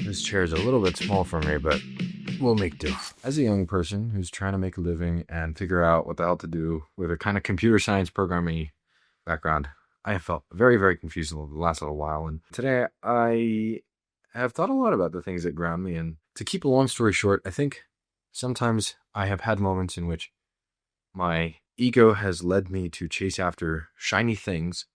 This chair is a little bit small for me, but we'll make do. As a young person who's trying to make a living and figure out what the hell to do with a kind of computer science programming background, I have felt very, very confused over the last little while. And today I have thought a lot about the things that ground me. And to keep a long story short, I think sometimes I have had moments in which my ego has led me to chase after shiny things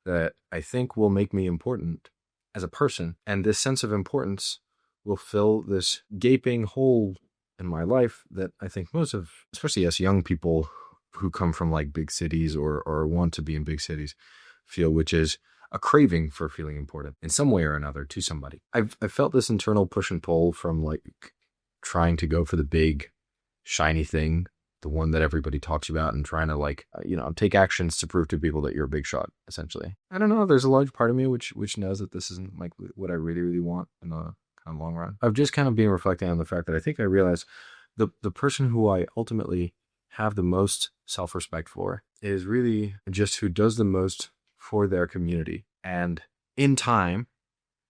that I think will make me important as a person. And this sense of importance will fill this gaping hole in my life that I think most of, especially us young people who come from like big cities or want to be in big cities, feel, which is a craving for feeling important in some way or another to somebody. I've felt this internal push and pull from like trying to go for the big shiny thing, the one that everybody talks about, and trying to take actions to prove to people that you're a big shot, essentially. I don't know. There's a large part of me which knows that this isn't like what I really, really want in the kind of long run. I've just kind of been reflecting on the fact that I think I realized the person who I ultimately have the most self-respect for is really just who does the most for their community. And in time,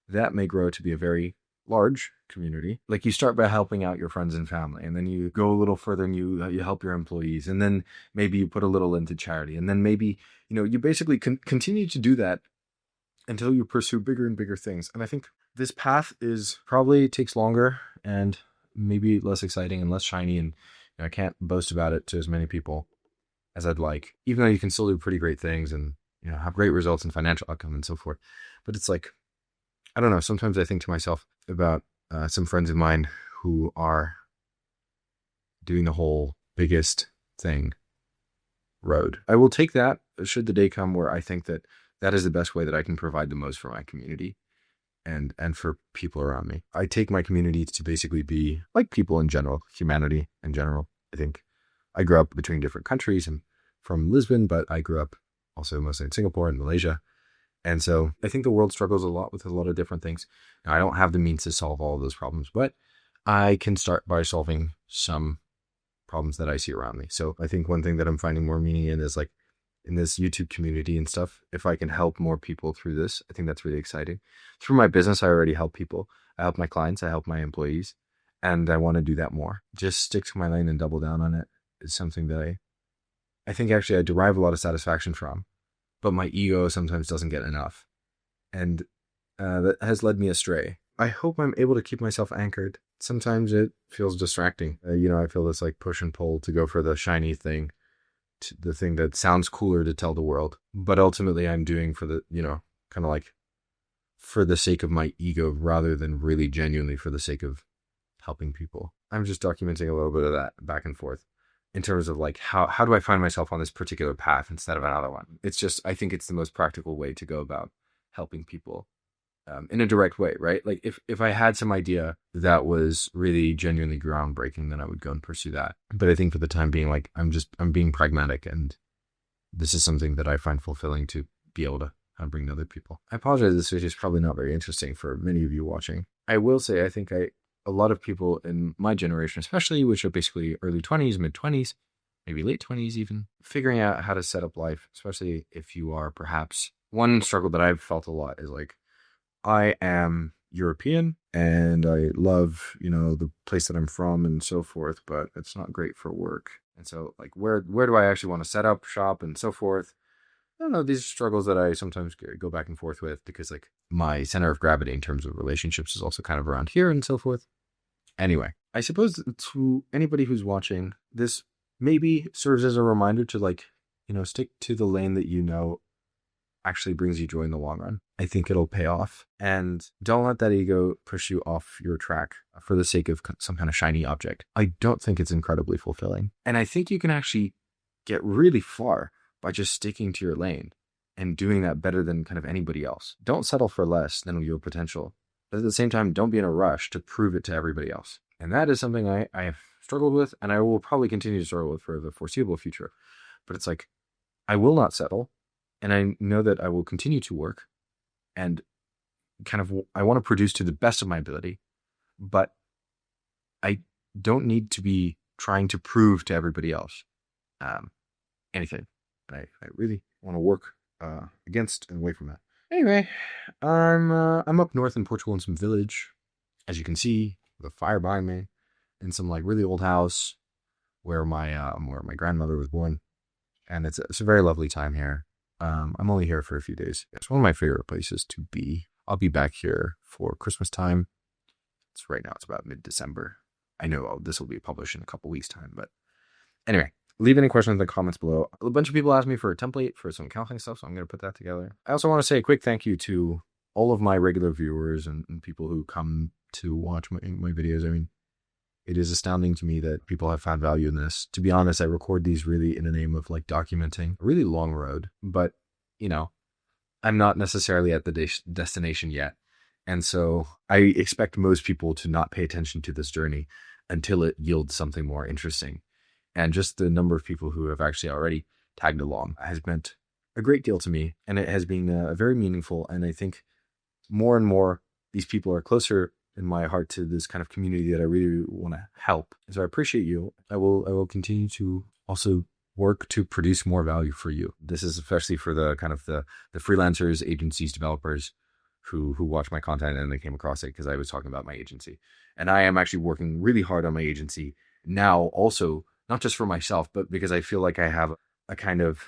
that may grow to be a very large community. Like you start by helping out your friends and family, and then you go a little further and you help your employees, and then maybe you put a little into charity, and then maybe you basically continue to do that until you pursue bigger and bigger things. And I think this path is probably takes longer and maybe less exciting and less shiny, and I can't boast about it to as many people as I'd like, even though you can still do pretty great things and have great results and financial outcome and so forth. But it's like, I don't know, sometimes I think to myself about some friends of mine who are doing the whole biggest thing road. I will take that should the day come where I think that that is the best way that I can provide the most for my community and for people around me. I take my community to basically be like people in general, humanity in general. I think I grew up between different countries. I'm from Lisbon, but I grew up also mostly in Singapore and Malaysia. And so I think the world struggles a lot with a lot of different things. Now, I don't have the means to solve all of those problems, but I can start by solving some problems that I see around me. So I think one thing that I'm finding more meaning in is like in this YouTube community and stuff, if I can help more people through this, I think that's really exciting. Through my business, I already help people. I help my clients, I help my employees, and I want to do that more. Just stick to my lane and double down on it is something that I think actually I derive a lot of satisfaction from, but my ego sometimes doesn't get enough. And that has led me astray. I hope I'm able to keep myself anchored. Sometimes it feels distracting. I feel this like push and pull to go for the shiny thing, the thing that sounds cooler to tell the world. But ultimately I'm doing for the, kind of like for the sake of my ego rather than really genuinely for the sake of helping people. I'm just documenting a little bit of that back and forth in terms of like, how do I find myself on this particular path instead of another one? It's just, I think it's the most practical way to go about helping people in a direct way, right? Like if I had some idea that was really genuinely groundbreaking, then I would go and pursue that. But I think for the time being, like I'm being pragmatic, and this is something that I find fulfilling to be able to bring to other people. I apologize. This video is probably not very interesting for many of you watching. I will say, I think a lot of people in my generation, especially, which are basically early 20s, mid 20s, maybe late 20s even, figuring out how to set up life, especially if you are perhaps, one struggle that I've felt a lot is like, I am European and I love, the place that I'm from and so forth, but it's not great for work. And so like, where do I actually want to set up shop and so forth? I don't know. These are struggles that I sometimes go back and forth with because like my center of gravity in terms of relationships is also kind of around here and so forth. Anyway, I suppose to anybody who's watching, this maybe serves as a reminder to like, stick to the lane that actually brings you joy in the long run. I think it'll pay off. And don't let that ego push you off your track for the sake of some kind of shiny object. I don't think it's incredibly fulfilling. And I think you can actually get really far by just sticking to your lane and doing that better than kind of anybody else. Don't settle for less than your potential. But at the same time, don't be in a rush to prove it to everybody else. And that is something I have struggled with, and I will probably continue to struggle with for the foreseeable future. But it's like, I will not settle. And I know that I will continue to work and I want to produce to the best of my ability, but I don't need to be trying to prove to everybody else anything. I really want to work against and away from that. Anyway, I'm up north in Portugal in some village as you can see, the fire behind me, in some like really old house where my grandmother was born, and it's a very lovely time here. I'm only here for a few days. It's one of my favorite places to be. I'll be back here for Christmas time. It's right now. It's about mid-December. I know this will be published in a couple weeks' time, but anyway, leave any questions in the comments below. A bunch of people asked me for a template for some counseling stuff, so I'm going to put that together. I also want to say a quick thank you to all of my regular viewers and people who come to watch my videos. I mean, it is astounding to me that people have found value in this. To be honest, I record these really in the name of like documenting a really long road, but you know, I'm not necessarily at the destination yet. And so I expect most people to not pay attention to this journey until it yields something more interesting. And just the number of people who have actually already tagged along has meant a great deal to me. And it has been very meaningful. And I think more and more these people are closer in my heart to this kind of community that I really want to help. So I appreciate you. I will continue to also work to produce more value for you. This is especially for the kind of the freelancers, agencies, developers who watch my content and they came across it because I was talking about my agency. And I am actually working really hard on my agency now also, not just for myself, but because I feel like I have a kind of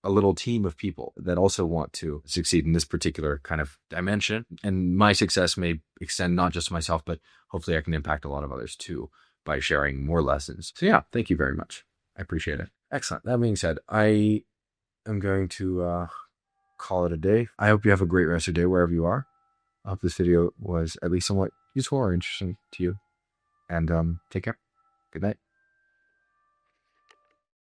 a little team of people that also want to succeed in this particular kind of dimension. And my success may extend not just to myself, but hopefully I can impact a lot of others too by sharing more lessons. So yeah, thank you very much. I appreciate it. Excellent. That being said, I am going to call it a day. I hope you have a great rest of your day wherever you are. I hope this video was at least somewhat useful or interesting to you. And take care. Good night.